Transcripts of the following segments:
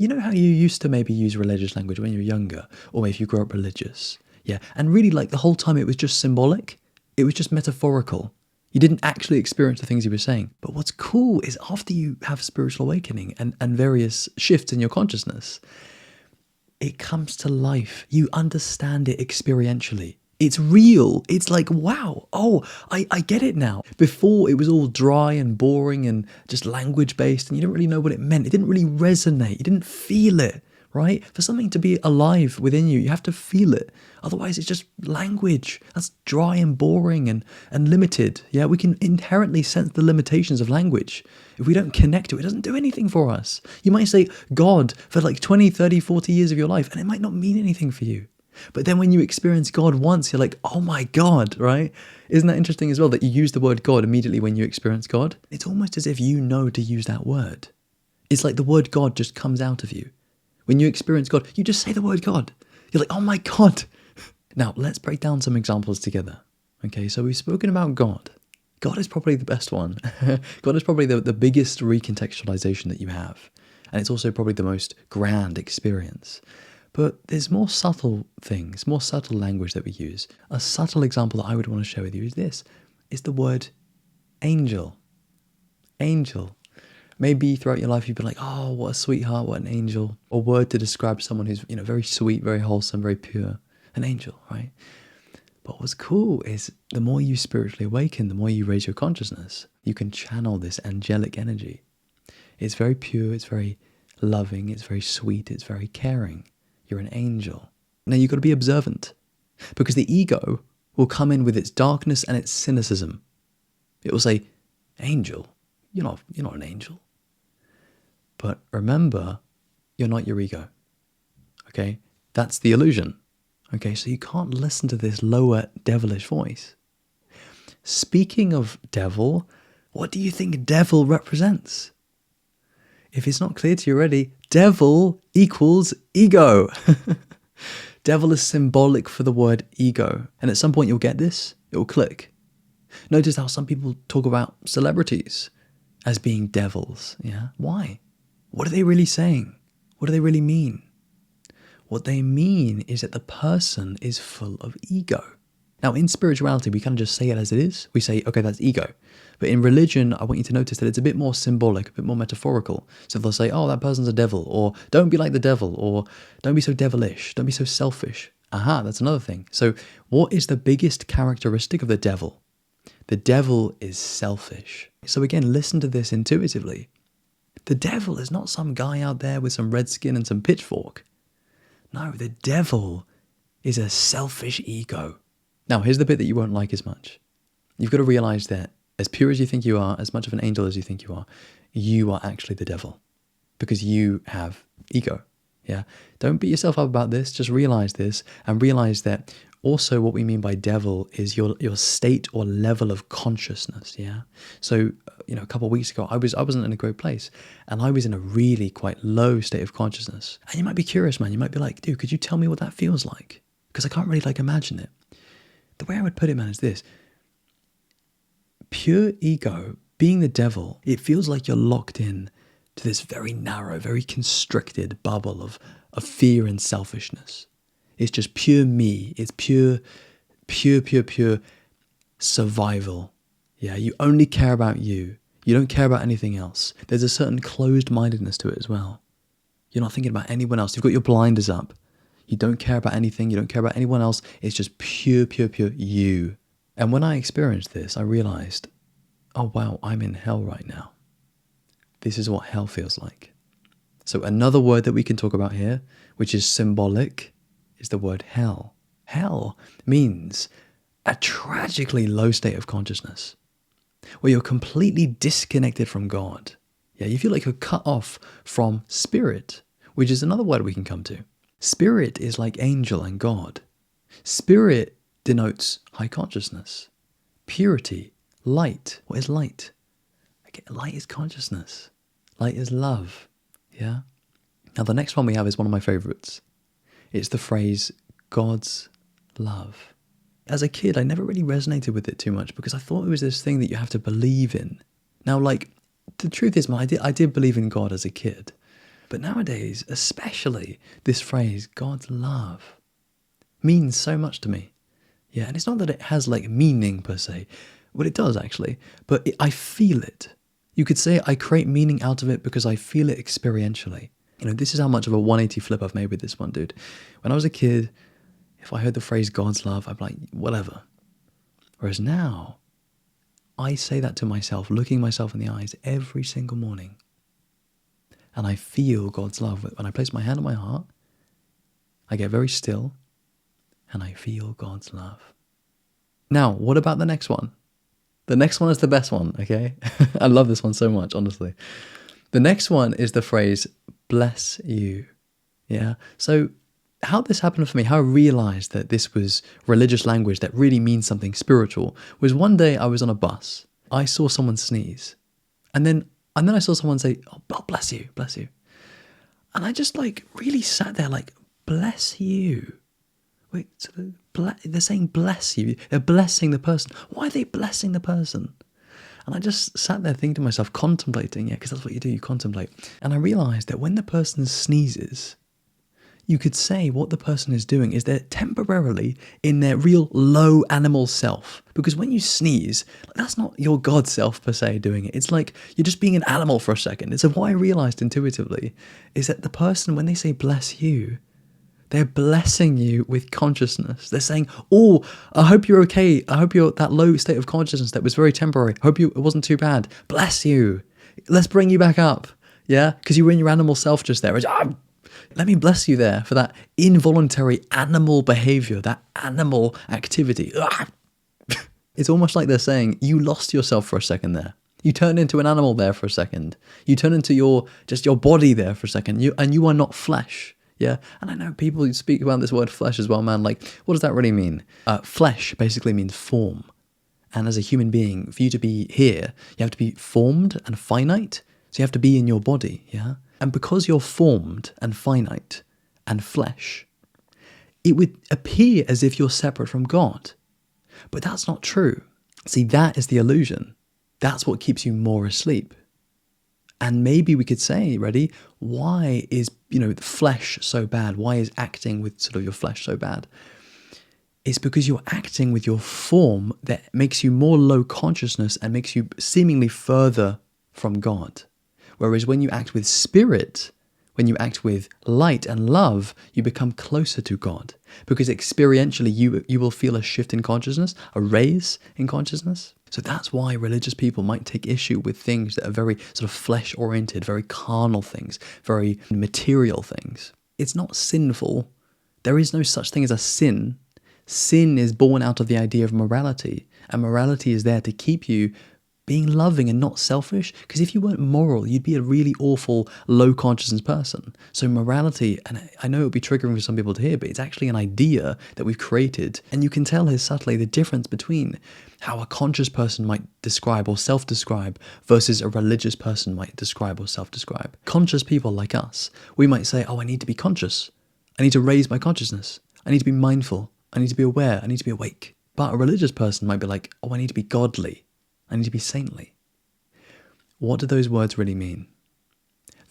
You know how you used to maybe use religious language when you were younger, or if you grew up religious? Yeah, and really like the whole time it was just symbolic. It was just metaphorical. You didn't actually experience the things he was saying. But what's cool is after you have spiritual awakening and various shifts in your consciousness, it comes to life. You understand it experientially. It's real. It's like, wow, oh, I get it now. Before it was all dry and boring and just language based and you didn't really know what it meant. It didn't really resonate. You didn't feel it, right? For something to be alive within you, you have to feel it. Otherwise, it's just language. That's dry and boring and limited. Yeah, we can inherently sense the limitations of language. If we don't connect to it, it doesn't do anything for us. You might say God for like 20, 30, 40 years of your life, and it might not mean anything for you. But then when you experience God once, you're like, oh my God, right? Isn't that interesting as well that you use the word God immediately when you experience God? It's almost as if you know to use that word. It's like the word God just comes out of you. When you experience God, you just say the word God. You're like, oh my God. Now, let's break down some examples together. Okay, so we've spoken about God. God is probably the best one. God is probably the biggest recontextualization that you have. And it's also probably the most grand experience. But there's more subtle things, more subtle language that we use. A subtle example that I would want to share with you is this, is the word angel. Angel. Maybe throughout your life you've been like, oh, what a sweetheart, what an angel. A word to describe someone who's, very sweet, very wholesome, very pure. An angel, right? But what's cool is the more you spiritually awaken, the more you raise your consciousness, you can channel this angelic energy. It's very pure, it's very loving, it's very sweet, it's very caring. You're an angel. Now you've got to be observant because the ego will come in with its darkness and its cynicism. It will say, angel, you're not an angel. But remember, you're not your ego. Okay? That's the illusion. Okay, so you can't listen to this lower devilish voice. Speaking of devil, what do you think devil represents? If it's not clear to you already, devil equals ego. Devil is symbolic for the word ego. And at some point you'll get this, it will click. Notice how some people talk about celebrities as being devils. Yeah, why? What are they really saying? What do they really mean? What they mean is that the person is full of ego. Now, in spirituality, we kind of just say it as it is. We say, okay, that's ego. But in religion, I want you to notice that it's a bit more symbolic, a bit more metaphorical. So they'll say, oh, that person's a devil, or don't be like the devil, or don't be so devilish, don't be so selfish. Aha, that's another thing. So what is the biggest characteristic of the devil? The devil is selfish. So again, listen to this intuitively. The devil is not some guy out there with some red skin and some pitchfork. No, the devil is a selfish ego. Now, here's the bit that you won't like as much. You've got to realize that as pure as you think you are, as much of an angel as you are actually the devil because you have ego. Yeah. Don't beat yourself up about this. Just realize this and realize that also what we mean by devil is your state or level of consciousness. Yeah. So, a couple of weeks ago, I wasn't in a great place and I was in a really quite low state of consciousness. And you might be curious, man. You might be like, dude, could you tell me what that feels like? Because I can't really imagine it. The way I would put it, man, is this. Pure ego, being the devil, it feels like you're locked in to this very narrow, very constricted bubble of fear and selfishness. It's just pure me. It's pure survival. Yeah, you only care about you. You don't care about anything else. There's a certain closed-mindedness to it as well. You're not thinking about anyone else. You've got your blinders up. You don't care about anything. You don't care about anyone else. It's just pure you. And when I experienced this, I realized, oh wow, I'm in hell right now. This is what hell feels like. So another word that we can talk about here, which is symbolic, is the word hell. Hell means a tragically low state of consciousness, where you're completely disconnected from God. Yeah, you feel like you're cut off from spirit, which is another word we can come to. Spirit is like angel and God. Spirit denotes high consciousness, purity, light. What is light? Light is consciousness. Light is love. Yeah? Now the next one we have is one of my favorites. It's the phrase, God's love. As a kid, I never really resonated with it too much because I thought it was this thing that you have to believe in. Now, the truth is, man, I did believe in God as a kid. But nowadays, especially, this phrase, God's love, means so much to me. Yeah, and it's not that it has like meaning per se. Well, it does actually, but I feel it. You could say I create meaning out of it because I feel it experientially. This is how much of a 180 flip I've made with this one, dude. When I was a kid, if I heard the phrase God's love, I'd be like, whatever. Whereas now, I say that to myself, looking myself in the eyes every single morning. And I feel God's love. When I place my hand on my heart, I get very still and I feel God's love. Now, what about the next one? The next one is the best one, okay? I love this one so much, honestly. The next one is the phrase, bless you. Yeah? So how this happened for me, how I realized that this was religious language that really means something spiritual, was one day I was on a bus. I saw someone sneeze. And then I saw someone say, oh, bless you, bless you. And I just like really sat there like, bless you. Wait, so they're saying bless you. They're blessing the person. Why are they blessing the person? And I just sat there thinking to myself, contemplating, because that's what you do, you contemplate. And I realized that when the person sneezes, you could say what the person is doing is they're temporarily in their real low animal self. Because when you sneeze, that's not your God self per se doing it. It's like you're just being an animal for a second. And so what I realized intuitively is that the person, when they say bless you, they're blessing you with consciousness. They're saying, oh, I hope you're okay. I hope you're that low state of consciousness that was very temporary. Hope it wasn't too bad. Bless you. Let's bring you back up. Yeah? Because you were in your animal self just there. Let me bless you there for that involuntary animal behavior, that animal activity. It's almost like they're saying, you lost yourself for a second there. You turned into an animal there for a second. You turn into your body there for a second. You are not flesh. Yeah, and I know people speak about this word flesh as well, man. Like, what does that really mean? Flesh basically means form. And as a human being, for you to be here, you have to be formed and finite. So you have to be in your body, yeah? And because you're formed and finite and flesh, it would appear as if you're separate from God. But that's not true. See, that is the illusion. That's what keeps you more asleep. And maybe we could say, ready, why is, the flesh so bad? Why is acting with sort of your flesh so bad? It's because you're acting with your form that makes you more low consciousness and makes you seemingly further from God. Whereas when you act with spirit, when you act with light and love, you become closer to God. Because experientially, you will feel a shift in consciousness, a raise in consciousness. So that's why religious people might take issue with things that are very sort of flesh-oriented, very carnal things, very material things. It's not sinful. There is no such thing as a sin. Sin is born out of the idea of morality. And morality is there to keep you being loving and not selfish. Because if you weren't moral, you'd be a really awful, low consciousness person. So morality, and I know it would be triggering for some people to hear, but it's actually an idea that we've created. And you can tell here subtly the difference between how a conscious person might describe or self-describe versus a religious person might describe or self-describe. Conscious people like us, we might say, oh, I need to be conscious. I need to raise my consciousness. I need to be mindful. I need to be aware. I need to be awake. But a religious person might be like, oh, I need to be godly. I need to be saintly. What do those words really mean?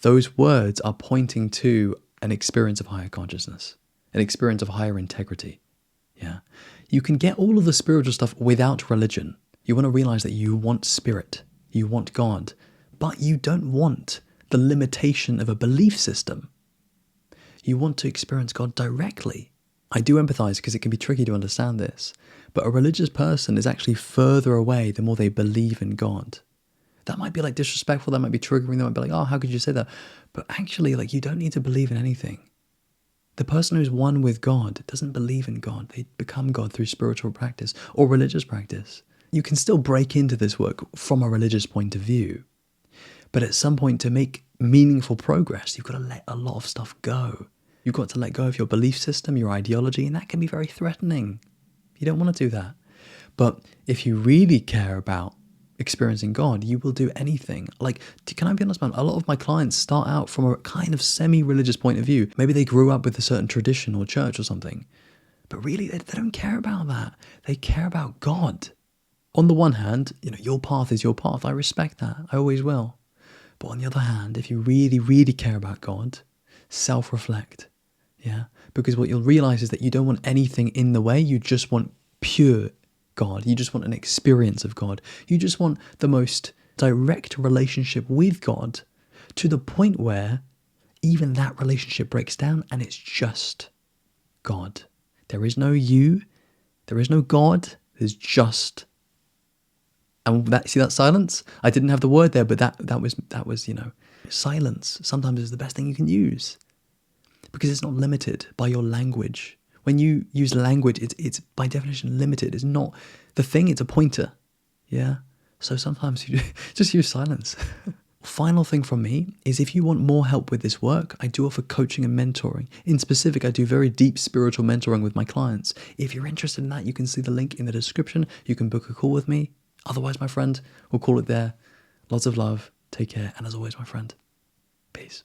Those words are pointing to an experience of higher consciousness, an experience of higher integrity. Yeah. You can get all of the spiritual stuff without religion. You want to realize that you want spirit, you want God, but you don't want the limitation of a belief system. You want to experience God directly. I do empathize because it can be tricky to understand this, but a religious person is actually further away the more they believe in God. That might be like disrespectful, that might be triggering, they might be like, oh, how could you say that? But actually, like, you don't need to believe in anything. The person who's one with God doesn't believe in God. They become God through spiritual practice or religious practice. You can still break into this work from a religious point of view. But at some point, to make meaningful progress, you've got to let a lot of stuff go. You've got to let go of your belief system, your ideology, and that can be very threatening. You don't want to do that. But if you really care about experiencing God, you will do anything. Like, can I be honest, man? A lot of my clients start out from a kind of semi-religious point of view. Maybe they grew up with a certain tradition or church or something. But really, they don't care about that. They care about God. On the one hand, your path is your path. I respect that. I always will. But on the other hand, if you really, really care about God, self-reflect. Yeah? Because what you'll realize is that you don't want anything in the way. You just want pure God. You just want an experience of God. You just want the most direct relationship with God, to the point where even that relationship breaks down and it's just God. There is no you. There is no God. There's just. And see that silence? I didn't have the word there, but that was silence. Sometimes is the best thing you can use, because it's not limited by your language. When you use language, it's by definition limited. It's not the thing. It's a pointer. Yeah. So sometimes you just use silence. Final thing from me is, if you want more help with this work, I do offer coaching and mentoring. In specific, I do very deep spiritual mentoring with my clients. If you're interested in that, you can see the link in the description. You can book a call with me. Otherwise, my friend, we'll call it there. Lots of love. Take care. And as always, my friend, peace.